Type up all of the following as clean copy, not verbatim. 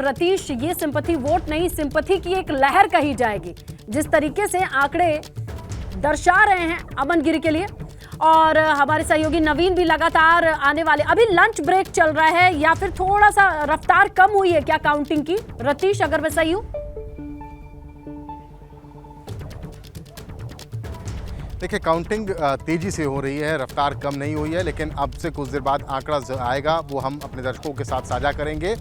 रतीश, ये sympathy vote नहीं, sympathy की एक लहर कही जाएगी जिस तरीके से आंकड़े दर्शा रहे हैं अमन गिरी के लिए। और हमारे सहयोगी नवीन भी लगातार आने वाले, अभी लंच ब्रेक चल रहा है या फिर थोड़ा सा रफ्तार कम हुई है क्या काउंटिंग की, रतीश, अगर मैं सही हूं? देखिए, काउंटिंग तेजी से हो रही है, रफ्तार कम नहीं हुई है, लेकिन अब से कुछ देर बाद आंकड़ा आएगा, वो हम अपने दर्शकों के साथ साझा करेंगे।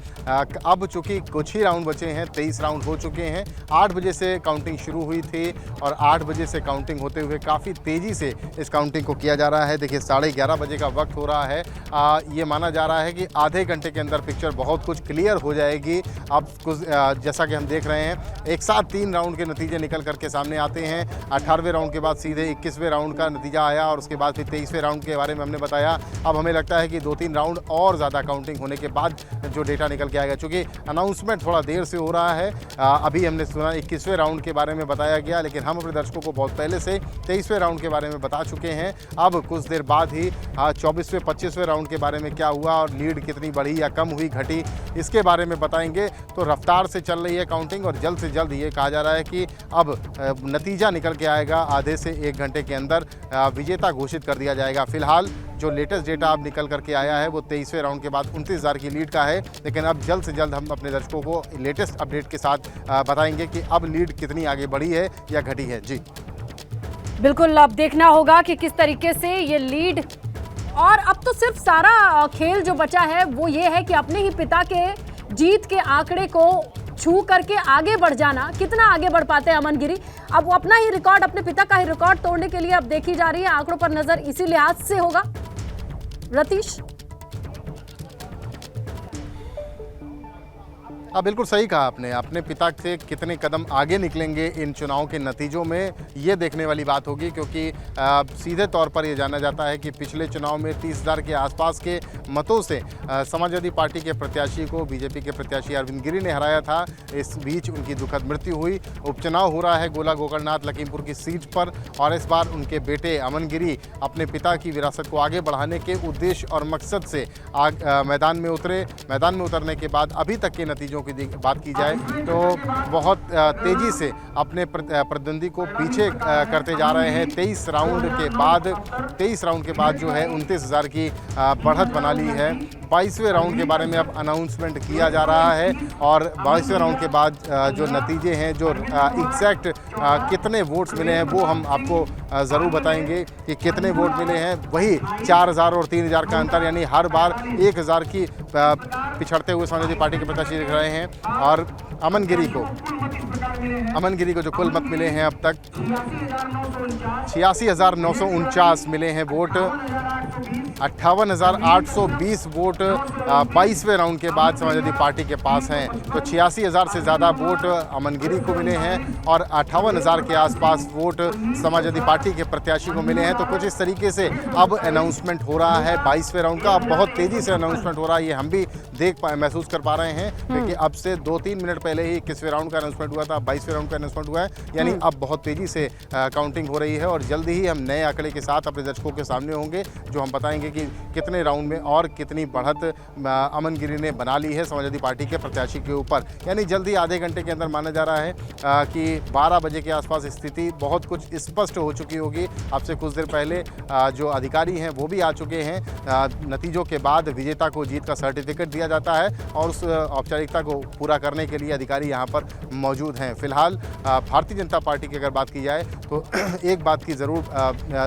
अब चूंकि कुछ ही राउंड बचे हैं, 23 राउंड हो चुके हैं। 8 बजे से काउंटिंग शुरू हुई थी और 8 बजे से काउंटिंग होते हुए काफ़ी तेज़ी से इस काउंटिंग को किया जा रहा है। देखिए, 11:30 बजे का वक्त हो रहा है। ये माना जा रहा है कि आधे घंटे के अंदर पिक्चर बहुत कुछ क्लियर हो जाएगी। अब कुछ जैसा कि हम देख रहे हैं, एक साथ 3 राउंड के नतीजे निकल करके सामने आते हैं। 18वें राउंड के बाद सीधे 21वें राउंड का नतीजा आया और उसके बाद फिर 23वें राउंड के बारे में हमने बताया। अब हमें लगता है कि 2-3 राउंड और ज़्यादा काउंटिंग होने के बाद जो डेटा निकल के आएगा, चूँकि अनाउंसमेंट थोड़ा देर से हो रहा है। अभी हमने सुना 21वें राउंड के बारे में बताया गया, लेकिन हम अपने दर्शकों को बहुत पहले से 23वें राउंड के बारे में बता चुके हैं। अब कुछ देर बाद ही 24वें 25वें राउंड के बारे में क्या हुआ और लीड कितनी बढ़ी या कम हुई, घटी, इसके बारे में बताएंगे। तो रफ्तार से चल रही है काउंटिंग और जल्द से जल्द ये कहा जा रहा है कि अब नतीजा निकल के आएगा। आधे से 1 घंटे के अंदर विजेता घोषित कर दिया जाएगा। फिलहाल जो लेटेस्ट डेटा अब निकल करके आया है वो 23वें राउंड के बाद 29,000 की लीड का है, लेकिन अब जल्द से जल्द हम अपने दर्शकों को लेटेस्ट अपडेट के साथ बताएंगे कि अब लीड कितनी आगे बढ़ी है या घटी है। जी बिल्कुल, अब देखना होगा कि किस तरीके से ये लीड, और अब तो सिर्फ सारा खेल जो बचा है वो ये है कि अपने ही पिता के जीत के आंकड़े को छू करके आगे बढ़ जाना। कितना आगे बढ़ पाते हैं अमन गिरी? अब वो अपना ही रिकॉर्ड, अपने पिता का ही रिकॉर्ड तोड़ने के लिए अब देखी जा रही है, आंकड़ों पर नजर इसी लिहाज से होगा। रतीश, बिल्कुल सही कहा आपने। अपने पिता से कितने कदम आगे निकलेंगे इन चुनाव के नतीजों में, ये देखने वाली बात होगी, क्योंकि सीधे तौर पर ये जाना जाता है कि पिछले चुनाव में 30,000 के आसपास के मतों से समाजवादी पार्टी के प्रत्याशी को बीजेपी के प्रत्याशी अरविंद गिरी ने हराया था। इस बीच उनकी दुखद मृत्यु हुई। उपचुनाव हो रहा है गोला गोकर्णनाथ लखीमपुर की सीट पर और इस बार उनके बेटे अमन गिरी अपने पिता की विरासत को आगे बढ़ाने के उद्देश्य और मकसद से मैदान में उतरे। मैदान में उतरने के बाद अभी तक के नतीजों की बात की जाए तो बहुत तेजी से अपने प्रतिद्वंदी को पीछे करते जा रहे हैं। 23 राउंड के बाद जो है 29,000 की बढ़त बना ली है। 22वें राउंड के बारे में अब अनाउंसमेंट किया जा रहा है और 22वें राउंड के बाद जो नतीजे हैं, जो एग्जैक्ट कितने वोट्स मिले हैं वो हम आपको ज़रूर बताएंगे कि कितने वोट मिले हैं। वही 4,000 और 3,000 का अंतर, यानी हर बार 1,000 की पिछड़ते हुए समाजवादी पार्टी के प्रत्याशी दिख रहे हैं। और अमन गिरी को जो कुल मत मिले हैं अब तक 86,949 मिले हैं वोट। 58,820 वोट 22वें राउंड के बाद समाजवादी पार्टी के पास हैं। तो 86,000 से ज़्यादा वोट अमन गिरी को मिले हैं और 58,000 के आसपास वोट समाजवादी पार्टी के प्रत्याशी को मिले हैं। तो कुछ इस तरीके से अब अनाउंसमेंट हो रहा है 22वें राउंड का। अब बहुत तेज़ी से अनाउंसमेंट हो रहा है, ये हम भी महसूस कर पा रहे हैं, क्योंकि अब से 2-3 मिनट पहले ही 21वें राउंड का अनाउंसमेंट हुआ था, 22वें राउंड का अनाउंसमेंट हुआ है। यानी अब बहुत तेज़ी से काउंटिंग हो रही है और जल्दी ही हम नए आंकड़े के साथ अपने दर्शकों के सामने होंगे, जो हम बताएंगे कि कितने राउंड में और कितनी बढ़त अमन गिरी ने बना ली है समाजवादी पार्टी के प्रत्याशी के ऊपर। यानी जल्दी आधे घंटे के अंदर माना जा रहा है कि 12 बजे के आसपास स्थिति बहुत कुछ स्पष्ट हो चुकी होगी। अब से कुछ देर पहले जो अधिकारी हैं वो भी आ चुके हैं। नतीजों के बाद विजेता को जीत का सर्टिफिकेट दिया जाता है और उस औपचारिकता को पूरा करने के लिए अधिकारी यहाँ पर मौजूद हैं। फिलहाल भारतीय जनता पार्टी की अगर बात की जाए तो एक बात की ज़रूर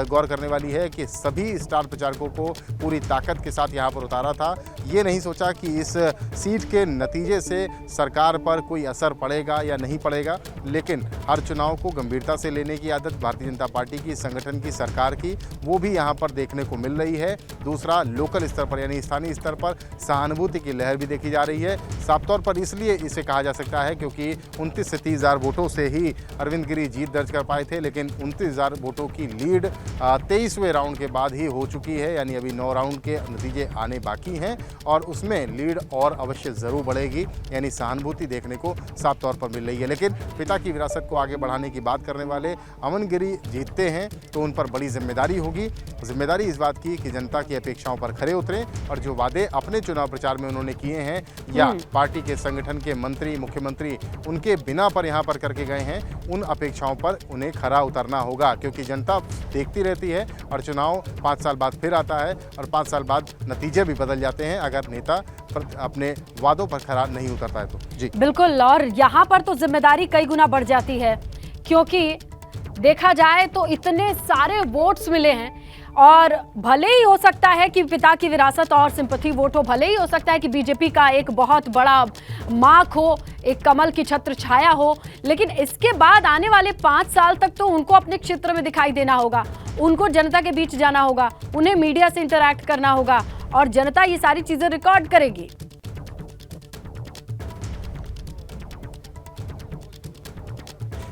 गौर करने वाली है कि सभी स्टार प्रचारकों को पूरी ताकत के साथ यहाँ पर उतारा था। ये नहीं सोचा कि इस सीट के नतीजे से सरकार पर कोई असर पड़ेगा या नहीं पड़ेगा, लेकिन हर चुनाव को गंभीरता से लेने की आदत भारतीय जनता पार्टी की, संगठन की, सरकार की, वो भी यहाँ पर देखने को मिल रही है। दूसरा, लोकल स्तर पर यानी स्थानीय स्तर पर सहानुभूति की लहर भी देखी जा रही है। साफ तौर पर इसलिए इसे कहा जा सकता है क्योंकि 29 से 30,000 वोटों से ही अरविंद गिरी जीत दर्ज कर पाए थे, लेकिन 29,000 वोटों की लीड 23वें राउंड के बाद ही हो चुकी है। यानी अभी 9 राउंड के नतीजे आने बाकी हैं और उसमें लीड और अवश्य ज़रूर बढ़ेगी, यानी सहानुभूति देखने को साफ तौर पर मिल रही है। लेकिन पिता की विरासत को आगे बढ़ाने की बात करने वाले अमन गिरी जीतते हैं तो उन पर बड़ी जिम्मेदारी होगी। जिम्मेदारी इस बात की कि जनता की अपेक्षाओं पर खरे उतरें और जो वादे अपने चुनाव प्रचार में उन्होंने किए हैं या पार्टी के संगठन के मंत्री मुख्यमंत्री उनके बिना पर यहाँ पर करके गए हैं, उन अपेक्षाओं पर उन्हें खरा उतरना होगा, क्योंकि जनता देखती रहती है और चुनाव 5 साल बाद फिर आता है और 5 साल बाद नतीजे भी बदल जाते हैं अगर नेता अपने वादों पर खरा नहीं उतरता है तो। जी बिल्कुल, और यहाँ पर तो जिम्मेदारी कई गुना बढ़ जाती है, क्योंकि देखा जाए तो इतने सारे वोट्स मिले हैं और भले ही हो सकता है कि पिता की विरासत और सिंपैथी वोट हो, भले ही हो सकता है कि बीजेपी का एक बहुत बड़ा मार्क हो, एक कमल की छत्र छाया हो, लेकिन इसके बाद आने वाले 5 साल तक तो उनको अपने क्षेत्र में दिखाई देना होगा, उनको जनता के बीच जाना होगा, उन्हें मीडिया से इंटरैक्ट करना होगा और जनता ये सारी चीजें रिकॉर्ड करेगी।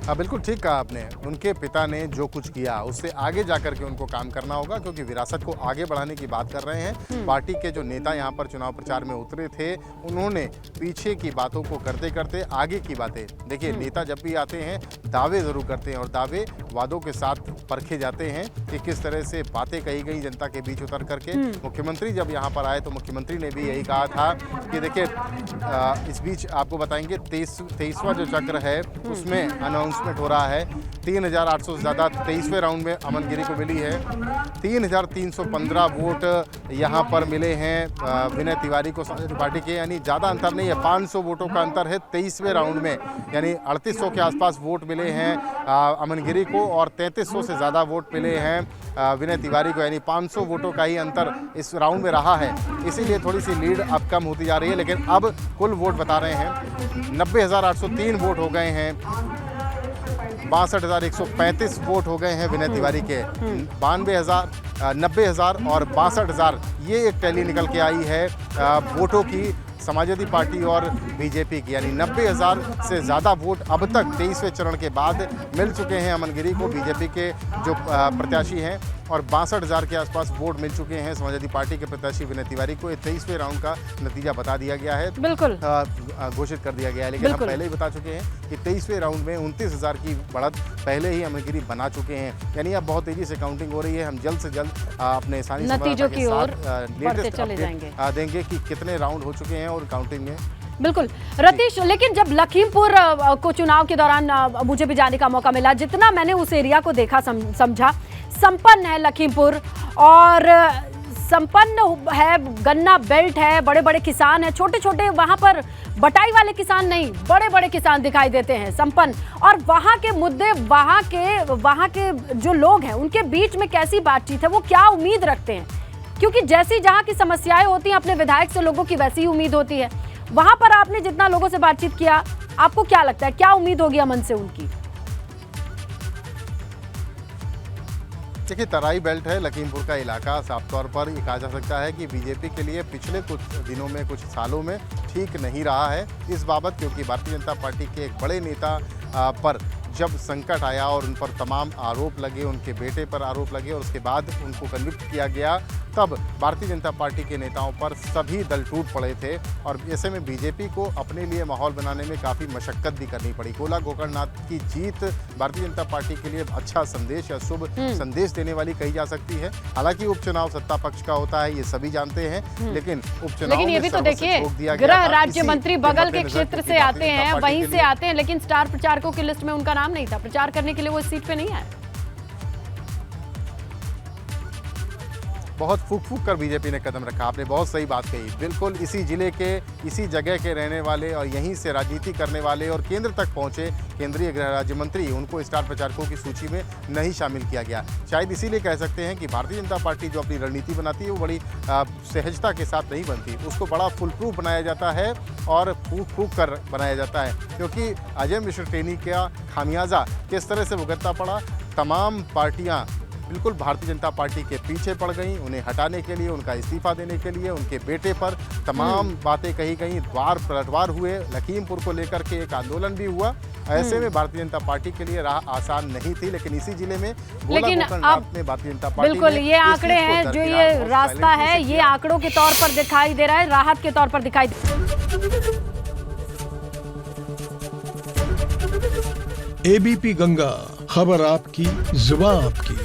बिल्कुल ठीक कहा आपने। उनके पिता ने जो कुछ किया उससे आगे जाकर के उनको काम करना होगा, क्योंकि विरासत को आगे बढ़ाने की बात कर रहे हैं। पार्टी के जो नेता यहाँ पर चुनाव प्रचार में उतरे थे, उन्होंने पीछे की बातों को करते करते आगे की बातें, देखिए नेता जब भी आते हैं दावे ज़रूर करते हैं और दावे वादों के साथ परखे जाते हैं कि किस तरह से बातें कही गई जनता के बीच उतर करके। मुख्यमंत्री जब यहाँ पर आए तो मुख्यमंत्री ने भी यही कहा था कि देखिए इस बीच आपको बताएंगे 23वां जो चक्र है उसमें अनाउंसमेंट हो रहा है। 3,800 से ज़्यादा 23वें राउंड में अमन गिरी को मिली है। 3,315 वोट यहाँ पर मिले हैं विनय तिवारी को समाजवादी पार्टी के, यानी ज़्यादा अंतर नहीं है, 500 वोटों का अंतर है 23वें राउंड में, यानी 3800 के आसपास वोट मिले हैं अमन गिरी को और 3300 से ज़्यादा वोट मिले हैं विनय तिवारी को, यानी 500 वोटों का ही अंतर इस राउंड में रहा है। इसीलिए थोड़ी सी लीड अब कम होती जा रही है। लेकिन अब कुल वोट बता रहे हैं 90,803 वोट हो गए हैं, 62,135 वोट हो गए हैं विनय तिवारी के, 92,000, 90,000 और 62,000 ये एक टैली निकल के आई है वोटों की समाजवादी पार्टी और बीजेपी की, यानी 90,000 से ज़्यादा वोट अब तक 23वें चरण के बाद मिल चुके हैं अमन गिरी को, बीजेपी के जो प्रत्याशी हैं, और 62,000 के आसपास वोट मिल चुके हैं समाजवादी पार्टी के प्रत्याशी विनय तिवारी को। 23वें राउंड का नतीजा बता दिया गया है, बिल्कुल घोषित कर दिया गया है। लेकिन हम पहले ही बता चुके हैं कि 23वें राउंड में 29,000 की बढ़त पहले ही अमन गिरी बना चुके हैं, यानी अब बहुत तेजी से काउंटिंग हो रही है। हम जल्द से जल्द अपने आसानी नतीजों की ओर लेटेस्ट अपडेट देंगे कि कितने राउंड हो चुके हैं और काउंटिंग में। बिल्कुल रतीश, लेकिन जब लखीमपुर को चुनाव के दौरान मुझे भी जाने का मौका मिला, जितना मैंने उस एरिया को देखा समझा, संपन्न है लखीमपुर और संपन्न है, गन्ना बेल्ट है, बड़े बड़े किसान हैं, छोटे छोटे वहाँ पर बटाई वाले किसान नहीं, बड़े बड़े किसान दिखाई देते हैं, संपन्न। और वहाँ के मुद्दे, वहाँ के जो लोग हैं उनके बीच में कैसी बातचीत है, वो क्या उम्मीद रखते हैं, क्योंकि जैसी जहाँ की समस्याएं होती हैं अपने विधायक से लोगों की वैसी ही उम्मीद होती है। वहां पर आपने जितना लोगों से बातचीत किया, आपको क्या लगता है, क्या उम्मीद होगी अमन से उनकी? देखिए तराई बेल्ट है लखीमपुर का इलाका, साफ तौर पर ये कहा जा सकता है कि बीजेपी के लिए पिछले कुछ दिनों में, कुछ सालों में ठीक नहीं रहा है इस बाबत, क्योंकि भारतीय जनता पार्टी के एक बड़े नेता पर जब संकट आया और उन पर तमाम आरोप लगे, उनके बेटे पर आरोप लगे और उसके बाद उनको कन्विक्ट किया गया, तब भारतीय जनता पार्टी के नेताओं पर सभी दल टूट पड़े थे और ऐसे में बीजेपी को अपने लिए माहौल बनाने में काफ़ी मशक्कत भी करनी पड़ी। गोला गोकर्णनाथ की जीत भारतीय जनता पार्टी के लिए अच्छा संदेश या शुभ संदेश देने वाली कही जा सकती है। हालांकि उपचुनाव सत्ता पक्ष का होता है, ये सभी जानते हैं, लेकिन उपचुनाव लेकिन ये भी तो देखिए, गृह राज्य मंत्री बगल के क्षेत्र से आते हैं, वहीं से आते हैं, लेकिन स्टार प्रचारकों की लिस्ट में उनका नाम नहीं था, प्रचार करने के लिए वो इस सीट पे नहीं आए। बहुत फूक फूक कर बीजेपी ने कदम रखा, आपने बहुत सही बात कही। बिल्कुल इसी जिले के, इसी जगह के रहने वाले और यहीं से राजनीति करने वाले और केंद्र तक पहुंचे केंद्रीय गृह राज्य मंत्री, उनको स्टार प्रचारकों की सूची में नहीं शामिल किया गया। शायद इसीलिए कह सकते हैं कि भारतीय जनता पार्टी जो अपनी रणनीति बनाती है वो बड़ी सहजता के साथ नहीं बनती, उसको बड़ा फुल प्रूफ बनाया जाता है और फूक फूक कर बनाया जाता है, क्योंकि अजय मिश्र टेनी का खामियाजा किस तरह से भुगतना पड़ा। तमाम पार्टियाँ बिल्कुल भारतीय जनता पार्टी के पीछे पड़ गई। उन्हें हटाने के लिए, उनका इस्तीफा देने के लिए उनके बेटे पर तमाम बातें कही गई, द्वार पलटवार हुए, लखीमपुर को लेकर के एक आंदोलन भी हुआ। ऐसे में भारतीय जनता पार्टी के लिए राह आसान नहीं थी, लेकिन इसी जिले में लेकिन अब में भारतीय जनता पार्टी बिल्कुल ये आंकड़े हैं, जो ये रास्ता है ये आंकड़ों के तौर पर दिखाई दे रहा है, राहत के तौर पर दिखाई एबीपी गंगा, खबर आपकी, जुबान आपकी।